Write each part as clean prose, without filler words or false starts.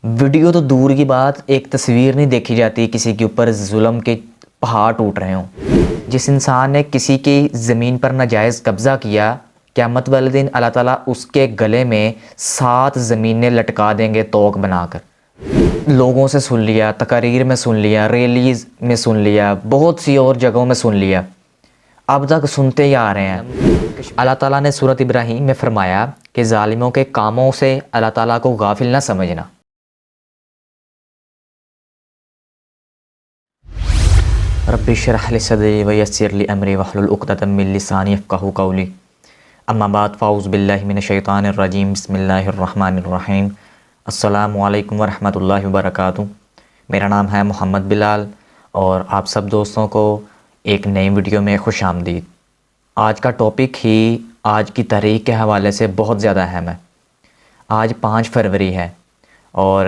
Video تو دور کی بات، ایک تصویر نہیں دیکھی جاتی کسی کے اوپر ظلم کے پہاڑ ٹوٹ رہے ہوں۔ جس انسان نے کسی کی زمین پر ناجائز قبضہ کیا، قیامت والے دن اللہ تعالیٰ اس کے گلے میں 7 زمینیں لٹکا دیں گے توق بنا کر۔ لوگوں سے سن لیا، تقاریر میں سن لیا، ریلیز میں سن لیا، بہت سی اور جگہوں میں سن لیا، اب تک سنتے ہی آ رہے ہیں۔ اللہ تعالیٰ نے سورۃ ابراہیم میں فرمایا کہ ظالموں کے کاموں سے اللہ تعالیٰ کو غافل نہ سمجھنا۔ رب اشرح لی صدری ویسر لی امری واحلل عقدۃ من لسانی یفقہوا قولی، اما بعد فاعوذ باللہ من الشیطان الرجیم، بسم اللہ الرحمن الرحیم۔ السلام علیکم ورحمۃ اللہ وبرکاتہ۔ میرا نام ہے محمد بلال اور آپ سب دوستوں کو ایک نئی ویڈیو میں خوش آمدید۔ آج کا ٹاپک ہی آج کی تاریخ کے حوالے سے بہت زیادہ اہم ہے۔ آج 5 فروری ہے اور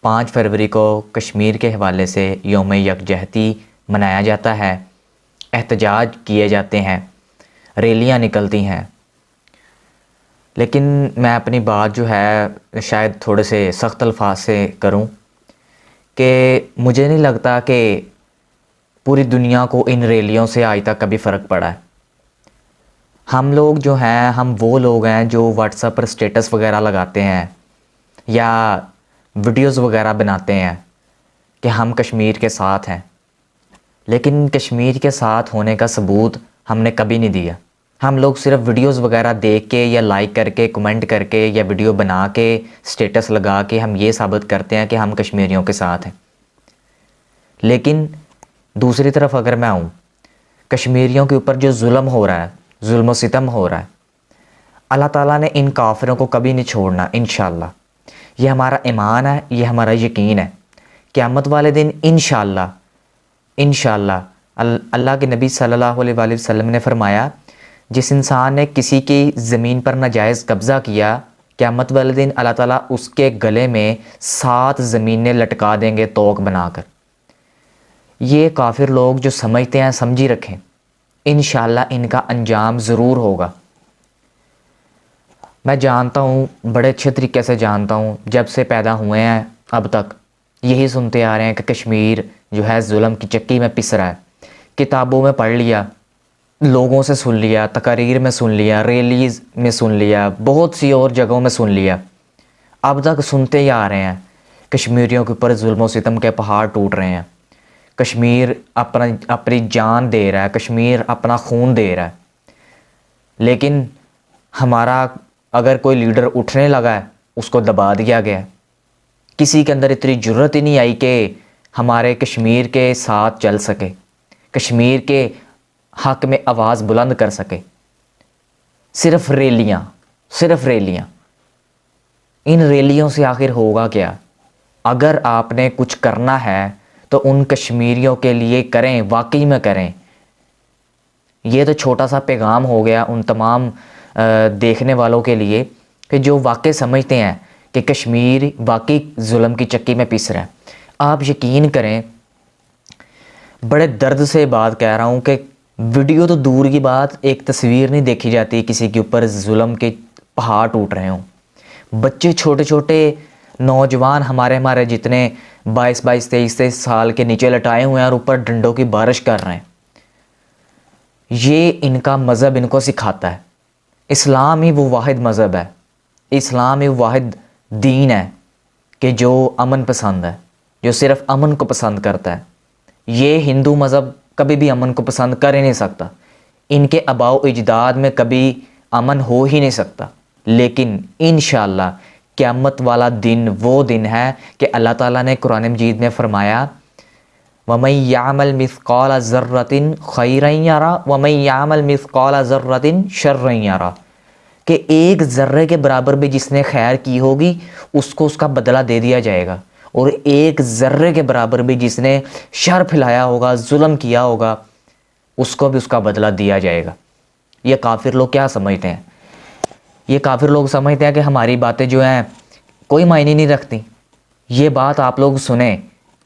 5 فروری کو کشمیر کے حوالے سے یوم یکجہتی منایا جاتا ہے، احتجاج کیے جاتے ہیں، ریلیاں نکلتی ہیں۔ لیکن میں اپنی بات جو ہے شاید تھوڑے سے سخت الفاظ سے کروں کہ مجھے نہیں لگتا کہ پوری دنیا کو ان ریلیوں سے آج تک کبھی فرق پڑا ہے۔ ہم لوگ جو ہیں، ہم وہ لوگ ہیں جو واٹس ایپ پر اسٹیٹس وغیرہ لگاتے ہیں یا ویڈیوز وغیرہ بناتے ہیں کہ ہم کشمیر کے ساتھ ہیں، لیکن کشمیر کے ساتھ ہونے کا ثبوت ہم نے کبھی نہیں دیا۔ ہم لوگ صرف ویڈیوز وغیرہ دیکھ کے یا لائک کر کے، کمنٹ کر کے یا ویڈیو بنا کے اسٹیٹس لگا کے ہم یہ ثابت کرتے ہیں کہ ہم کشمیریوں کے ساتھ ہیں۔ لیکن دوسری طرف اگر میں آؤں، کشمیریوں کے اوپر جو ظلم ہو رہا ہے، ظلم و ستم ہو رہا ہے، اللہ تعالیٰ نے ان کافروں کو کبھی نہیں چھوڑنا انشاءاللہ۔ یہ ہمارا ایمان ہے، یہ ہمارا یقین ہے۔ قیامت والے دن انشاءاللہ اللہ کے نبی صلی اللہ علیہ وآلہ وسلم نے فرمایا، جس انسان نے کسی کی زمین پر ناجائز قبضہ کیا، قیامت والے دن اللہ تعالیٰ اس کے گلے میں 7 زمینیں لٹکا دیں گے توق بنا کر۔ یہ کافر لوگ جو سمجھتے ہیں، سمجھی رکھیں، انشاءاللہ ان کا انجام ضرور ہوگا۔ میں جانتا ہوں، بڑے اچھے طریقے سے جانتا ہوں، جب سے پیدا ہوئے ہیں اب تک یہی سنتے آ رہے ہیں کہ کشمیر جو ہے ظلم کی چکی میں پس رہا ہے۔ کتابوں میں پڑھ لیا، لوگوں سے سن لیا، تقاریر میں سن لیا، ریلیز میں سن لیا، بہت سی اور جگہوں میں سن لیا، اب تک سنتے ہی آ رہے ہیں۔ کشمیریوں کے اوپر ظلم و ستم کے پہاڑ ٹوٹ رہے ہیں، کشمیر اپنی جان دے رہا ہے، کشمیر اپنا خون دے رہا ہے، لیکن ہمارا اگر کوئی لیڈر اٹھنے لگا ہے اس کو دبا دیا گیا ہے۔ کسی کے اندر اتنی جرت ہی نہیں آئی کہ ہمارے کشمیر کے ساتھ چل سکے، کشمیر کے حق میں آواز بلند کر سکے۔ صرف ریلیاں۔ ان ریلیوں سے آخر ہوگا کیا؟ اگر آپ نے کچھ کرنا ہے تو ان کشمیریوں کے لیے کریں، واقعی میں کریں۔ یہ تو چھوٹا سا پیغام ہو گیا ان تمام دیکھنے والوں کے لیے کہ جو واقعی سمجھتے ہیں کہ کشمیر واقعی ظلم کی چکی میں پس رہا ہے۔ آپ یقین کریں، بڑے درد سے بات کہہ رہا ہوں کہ ویڈیو تو دور کی بات، ایک تصویر نہیں دیکھی جاتی کسی کے اوپر ظلم کے پہاڑ ٹوٹ رہے ہوں۔ بچے چھوٹے چھوٹے نوجوان ہمارے جتنے 22 23 سال کے نیچے لٹائے ہوئے ہیں اور اوپر ڈنڈوں کی بارش کر رہے ہیں۔ یہ ان کا مذہب ان کو سکھاتا ہے۔ اسلام ہی وہ واحد مذہب ہے، اسلام ہی واحد دین ہے کہ جو امن پسند ہے، جو صرف امن کو پسند کرتا ہے۔ یہ ہندو مذہب کبھی بھی امن کو پسند کر ہی نہیں سکتا، ان کے آباء و اجداد میں کبھی امن ہو ہی نہیں سکتا۔ لیکن انشاءاللہ قیامت والا دن وہ دن ہے کہ اللہ تعالیٰ نے قرآن مجید میں فرمایا، وَمَن يَعْمَلْ مِثْقَالَ ذَرَّةٍ خَيْرًا يَرَهُ وَمَن يَعْمَلْ مِثْقَالَ ذَرَّةٍ شَرًّا يَرَهُ، کہ ایک ذرے کے برابر بھی جس نے خیر کی ہوگی اس کو اس کا بدلہ دے دیا جائے گا، اور ایک ذرے کے برابر بھی جس نے شر پھیلایا ہوگا، ظلم کیا ہوگا، اس کو بھی اس کا بدلہ دیا جائے گا۔ یہ کافر لوگ کیا سمجھتے ہیں؟ یہ کافر لوگ سمجھتے ہیں کہ ہماری باتیں جو ہیں کوئی معنی نہیں رکھتی۔ یہ بات آپ لوگ سنیں،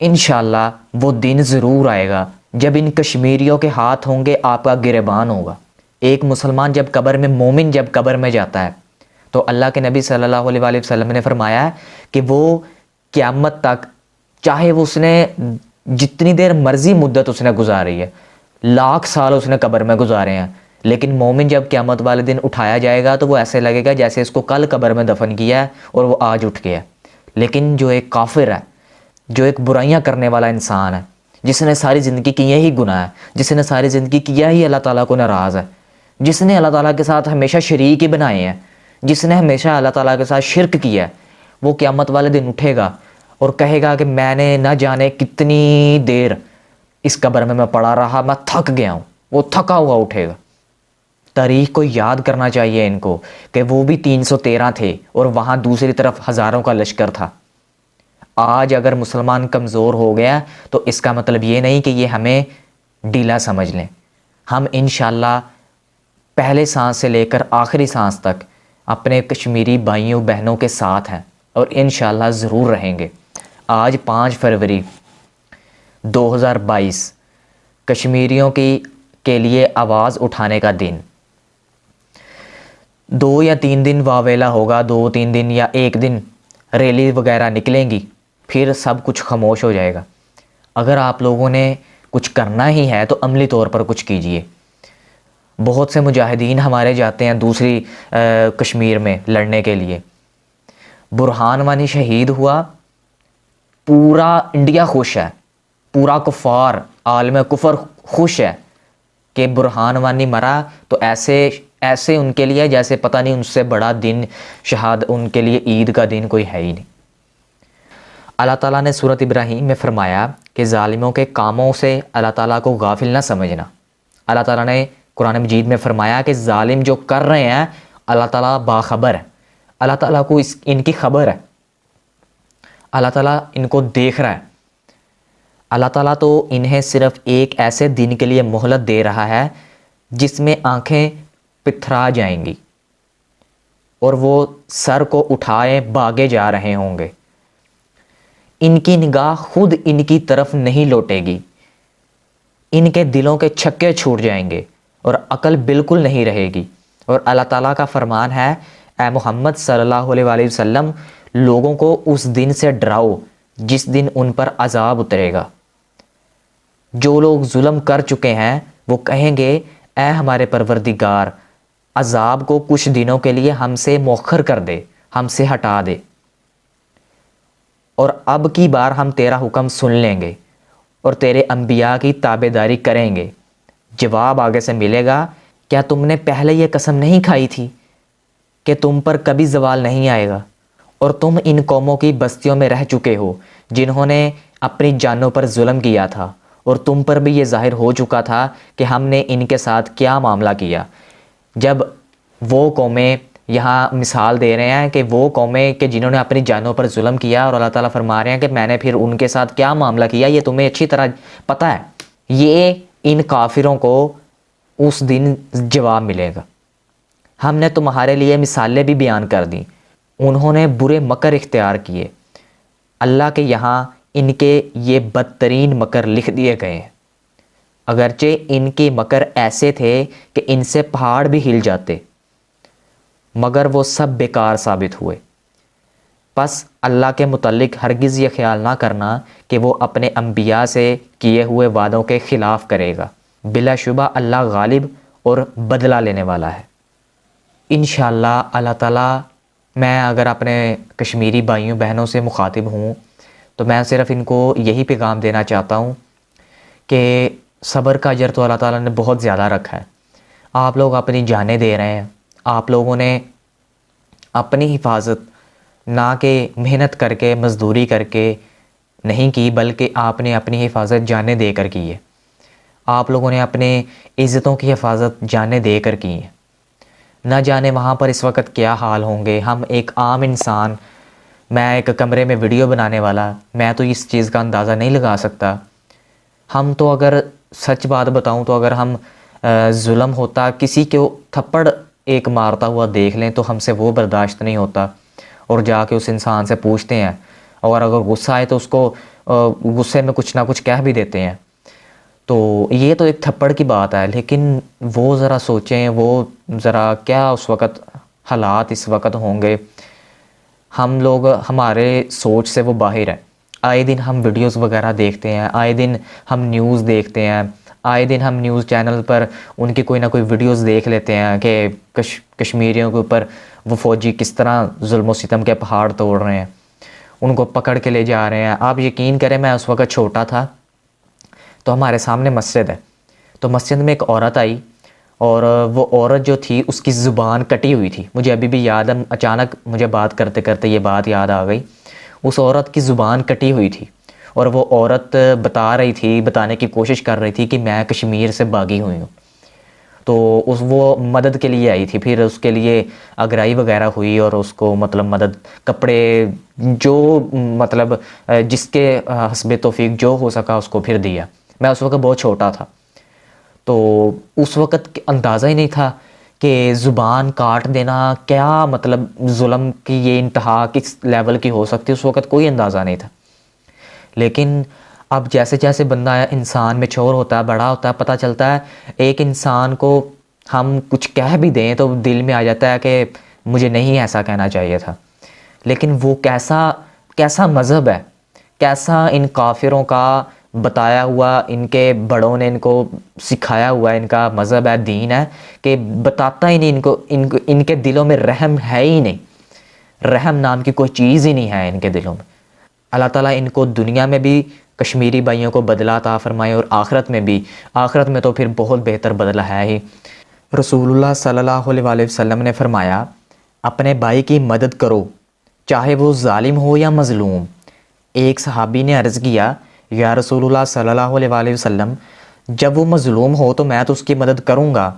انشاءاللہ وہ دن ضرور آئے گا جب ان کشمیریوں کے ہاتھ ہوں گے، آپ کا گریبان ہوگا۔ ایک مسلمان جب قبر میں، مومن جب قبر میں جاتا ہے تو اللہ کے نبی صلی اللہ علیہ وآلہ وسلم نے فرمایا کہ وہ قیامت تک، چاہے وہ اس نے جتنی دیر مرضی مدت اس نے گزاری ہے، لاکھ سال اس نے قبر میں گزارے ہیں، لیکن مومن جب قیامت والے دن اٹھایا جائے گا تو وہ ایسے لگے گا جیسے اس کو کل قبر میں دفن کیا ہے اور وہ آج اٹھ گیا ہے۔ لیکن جو ایک کافر ہے، جو ایک برائیاں کرنے والا انسان ہے، جس نے ساری زندگی کیا ہی گناہ ہے، جس نے ساری زندگی کیا ہی اللہ تعالیٰ کو ناراض ہے، جس نے اللہ تعالیٰ کے ساتھ ہمیشہ شریک ہی بنائے ہیں، جس نے ہمیشہ اللہ تعالیٰ کے ساتھ شرک کیا ہے، وہ قیامت والے دن اٹھے گا اور کہے گا کہ میں نے نہ جانے کتنی دیر اس قبر میں پڑا رہا، میں تھک گیا ہوں۔ وہ تھکا ہوا اٹھے گا۔ تاریخ کو یاد کرنا چاہیے ان کو کہ وہ بھی 313 تھے اور وہاں دوسری طرف ہزاروں کا لشکر تھا۔ آج اگر مسلمان کمزور ہو گیا تو اس کا مطلب یہ نہیں کہ یہ ہمیں ڈھیلا سمجھ لیں۔ ہم انشاءاللہ پہلے سانس سے لے کر آخری سانس تک اپنے کشمیری بھائیوں بہنوں کے ساتھ ہیں اور انشاءاللہ ضرور رہیں گے۔ آج 5 فروری 2022 کشمیریوں کے لیے آواز اٹھانے کا دن۔ 2 یا 3 دن واویلا ہوگا، 2-3 دن یا 1 دن ریلی وغیرہ نکلیں گی، پھر سب کچھ خاموش ہو جائے گا۔ اگر آپ لوگوں نے کچھ کرنا ہی ہے تو عملی طور پر کچھ کیجئے۔ بہت سے مجاہدین ہمارے جاتے ہیں دوسری کشمیر میں لڑنے کے لیے۔ برہان وانی شہید ہوا، پورا انڈیا خوش ہے، پورا کفار عالم کفر خوش ہے کہ برہان وانی مرا، تو ایسے ان کے لیے جیسے پتہ نہیں ان سے بڑا دن شہاد ان کے لیے عید کا دن کوئی ہے ہی نہیں۔ اللہ تعالیٰ نے سورۃ ابراہیم میں فرمایا کہ ظالموں کے کاموں سے اللہ تعالیٰ کو غافل نہ سمجھنا۔ اللہ تعالیٰ نے قرآن مجید میں فرمایا کہ ظالم جو کر رہے ہیں اللہ تعالیٰ باخبر ہے، اللہ تعالیٰ کو ان کی خبر ہے، اللہ تعالیٰ ان کو دیکھ رہا ہے۔ اللہ تعالیٰ تو انہیں صرف ایک ایسے دن کے لیے مہلت دے رہا ہے جس میں آنکھیں پتھرا جائیں گی اور وہ سر کو اٹھائے بھاگے جا رہے ہوں گے۔ ان کی نگاہ خود ان کی طرف نہیں لوٹے گی، ان کے دلوں کے چھکے چھوٹ جائیں گے اور عقل بالکل نہیں رہے گی۔ اور اللہ تعالیٰ کا فرمان ہے، اے محمد صلی اللہ علیہ وآلہ وسلم، لوگوں کو اس دن سے ڈراؤ جس دن ان پر عذاب اترے گا۔ جو لوگ ظلم کر چکے ہیں وہ کہیں گے، اے ہمارے پروردگار، عذاب کو کچھ دنوں کے لیے ہم سے مؤخر کر دے، ہم سے ہٹا دے، اور اب کی بار ہم تیرا حکم سن لیں گے اور تیرے انبیاء کی تابعداری کریں گے۔ جواب آگے سے ملے گا، کیا تم نے پہلے یہ قسم نہیں کھائی تھی کہ تم پر کبھی زوال نہیں آئے گا؟ اور تم ان قوموں کی بستیوں میں رہ چکے ہو جنہوں نے اپنی جانوں پر ظلم کیا تھا، اور تم پر بھی یہ ظاہر ہو چکا تھا کہ ہم نے ان کے ساتھ کیا معاملہ کیا۔ جب وہ قومیں یہاں مثال دے رہے ہیں کہ وہ قومیں کہ جنہوں نے اپنی جانوں پر ظلم کیا، اور اللہ تعالیٰ فرما رہے ہیں کہ میں نے پھر ان کے ساتھ کیا معاملہ کیا، یہ تمہیں اچھی طرح پتہ ہے۔ یہ ان کافروں کو اس دن جواب ملے گا۔ ہم نے تمہارے لیے مثالیں بھی بیان کر دیں، انہوں نے برے مکر اختیار کیے، اللہ کے یہاں ان کے یہ بدترین مکر لکھ دیے گئے ہیں، اگرچہ ان کے مکر ایسے تھے کہ ان سے پہاڑ بھی ہل جاتے، مگر وہ سب بیکار ثابت ہوئے۔ پس اللہ کے متعلق ہرگز یہ خیال نہ کرنا کہ وہ اپنے انبیاء سے کیے ہوئے وعدوں کے خلاف کرے گا، بلا شبہ اللہ غالب اور بدلہ لینے والا ہے۔ انشاءاللہ اللہ تعالیٰ، میں اگر اپنے کشمیری بھائیوں بہنوں سے مخاطب ہوں تو میں صرف ان کو یہی پیغام دینا چاہتا ہوں کہ صبر کا اجر تو اللہ تعالیٰ نے بہت زیادہ رکھا ہے۔ آپ لوگ اپنی جانیں دے رہے ہیں، آپ لوگوں نے اپنی حفاظت نہ کہ محنت کر کے مزدوری کر کے نہیں کی، بلکہ آپ نے اپنی حفاظت جانیں دے کر کی ہے۔ آپ لوگوں نے اپنے عزتوں کی حفاظت جانیں دے کر کی ہیں۔ نہ جانے وہاں پر اس وقت کیا حال ہوں گے۔ ہم ایک عام انسان، میں ایک کمرے میں ویڈیو بنانے والا، میں تو اس چیز کا اندازہ نہیں لگا سکتا۔ ہم تو اگر سچ بات بتاؤں تو اگر ہم ظلم ہوتا، کسی کو تھپڑ ایک مارتا ہوا دیکھ لیں تو ہم سے وہ برداشت نہیں ہوتا، اور جا کے اس انسان سے پوچھتے ہیں، اور اگر غصہ آئے تو اس کو غصے میں کچھ نہ کچھ کہہ بھی دیتے ہیں۔ تو یہ تو ایک تھپڑ کی بات ہے، لیکن وہ ذرا سوچیں، وہ ذرا کیا اس وقت حالات اس وقت ہوں گے۔ ہم لوگ ہمارے سوچ سے وہ باہر ہے. آئے دن ہم ویڈیوز وغیرہ دیکھتے ہیں, آئے دن ہم نیوز دیکھتے ہیں, آئے دن ہم نیوز چینل پر ان کی کوئی نہ کوئی ویڈیوز دیکھ لیتے ہیں کہ کشمیریوں کے اوپر وہ فوجی کس طرح ظلم و ستم کے پہاڑ توڑ رہے ہیں, ان کو پکڑ کے لے جا رہے ہیں. آپ یقین کریں, میں اس وقت چھوٹا تھا تو ہمارے سامنے مسجد ہے, تو مسجد میں ایک عورت آئی, اور وہ عورت جو تھی اس کی زبان کٹی ہوئی تھی. مجھے ابھی بھی یاد ہے, اچانک مجھے بات کرتے کرتے یہ بات یاد آ گئی. اس عورت کی زبان کٹی ہوئی تھی, اور وہ عورت بتانے کی کوشش کر رہی تھی کہ میں کشمیر سے باغی ہوئی ہوں. تو وہ مدد کے لیے آئی تھی. پھر اس کے لیے اگرائی وغیرہ ہوئی, اور اس کو مطلب مدد, کپڑے, جو مطلب جس کے حسب توفیق جو ہو سکا اس کو پھر دیا. میں اس وقت بہت چھوٹا تھا, تو اس وقت اندازہ ہی نہیں تھا کہ زبان کاٹ دینا کیا مطلب ظلم کی یہ انتہا کس لیول کی ہو سکتی ہے, اس وقت کوئی اندازہ نہیں تھا. لیکن اب جیسے جیسے بندہ انسان میچور ہوتا ہے, بڑا ہوتا ہے, پتہ چلتا ہے ایک انسان کو ہم کچھ کہہ بھی دیں تو دل میں آ جاتا ہے کہ مجھے نہیں ایسا کہنا چاہیے تھا. لیکن وہ کیسا مذہب ہے, کیسا ان کافروں کا بتایا ہوا, ان کے بڑوں نے ان کو سکھایا ہوا ان کا مذہب ہے, دین ہے, کہ بتاتا ہی نہیں ان کے دلوں میں رحم ہے ہی نہیں. رحم نام کی کوئی چیز ہی نہیں ہے ان کے دلوں میں. اللہ تعالیٰ ان کو دنیا میں بھی کشمیری بھائیوں کو بدلہ عطا فرمائے, اور آخرت میں بھی. آخرت میں تو پھر بہت بہتر بدلہ ہے ہی. رسول اللہ صلی اللہ علیہ وآلہ وسلم نے فرمایا, اپنے بھائی کی مدد کرو چاہے وہ ظالم ہو یا مظلوم. ایک صحابی نے عرض کیا, یا رسول اللہ صلی اللہ علیہ وآلہ وسلم, جب وہ مظلوم ہو تو میں تو اس کی مدد کروں گا,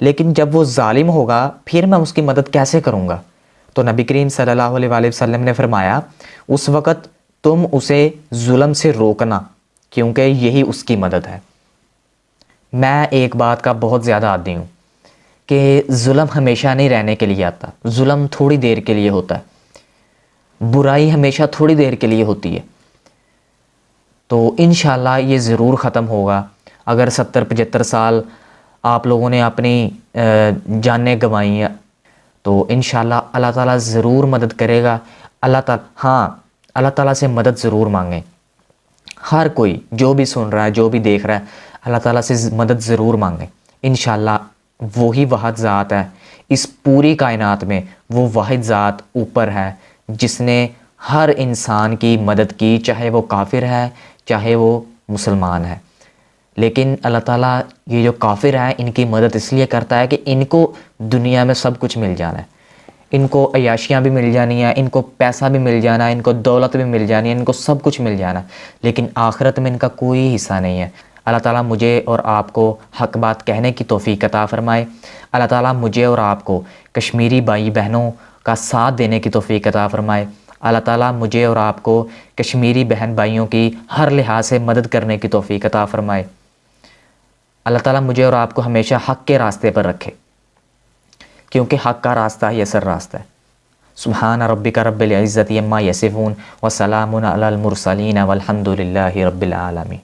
لیکن جب وہ ظالم ہوگا پھر میں اس کی مدد کیسے کروں گا؟ تو نبی کریم صلی اللہ علیہ وآلہ وسلم نے فرمایا, اس وقت تم اسے ظلم سے روکنا, کیونکہ یہی اس کی مدد ہے. میں ایک بات کا بہت زیادہ عادی ہوں کہ ظلم ہمیشہ نہیں رہنے کے لیے آتا, ظلم تھوڑی دیر کے لیے ہوتا ہے, برائی ہمیشہ تھوڑی دیر کے لیے ہوتی ہے. تو انشاءاللہ یہ ضرور ختم ہوگا. اگر 70-75 سال آپ لوگوں نے اپنی جانیں گنوائی ہیں تو انشاءاللہ اللہ تعالیٰ ضرور مدد کرے گا. اللہ تعالیٰ سے مدد ضرور مانگیں. ہر کوئی جو بھی سن رہا ہے, جو بھی دیکھ رہا ہے, اللہ تعالیٰ سے مدد ضرور مانگیں. انشاءاللہ وہی واحد ذات ہے اس پوری کائنات میں, وہ واحد ذات اوپر ہے جس نے ہر انسان کی مدد کی, چاہے وہ کافر ہے چاہے وہ مسلمان ہے. لیکن اللہ تعالیٰ یہ جو کافر ہیں ان کی مدد اس لیے کرتا ہے کہ ان کو دنیا میں سب کچھ مل جانا ہے, ان کو عیاشیاں بھی مل جانی ہیں, ان کو پیسہ بھی مل جانا ہے, ان کو دولت بھی مل جانی ہے, ان کو سب کچھ مل جانا ہے, لیکن آخرت میں ان کا کوئی حصہ نہیں ہے. اللہ تعالیٰ مجھے اور آپ کو حق بات کہنے کی توفیق عطا فرمائے. اللہ تعالیٰ مجھے اور آپ کو کشمیری بھائی بہنوں کا ساتھ دینے کی توفیق عطا فرمائے. اللہ تعالیٰ مجھے اور آپ کو کشمیری بہن بھائیوں کی ہر لحاظ سے مدد کرنے کی توفیق عطا فرمائے. اللہ تعالیٰ مجھے اور آپ کو ہمیشہ حق کے راستے پر رکھے, کیونکہ حق کا راستہ ہی اصل راستہ ہے. سبحان ربک رب العزت عما یصفون وسلام علی المرسلین والحمد للہ رب العالمین.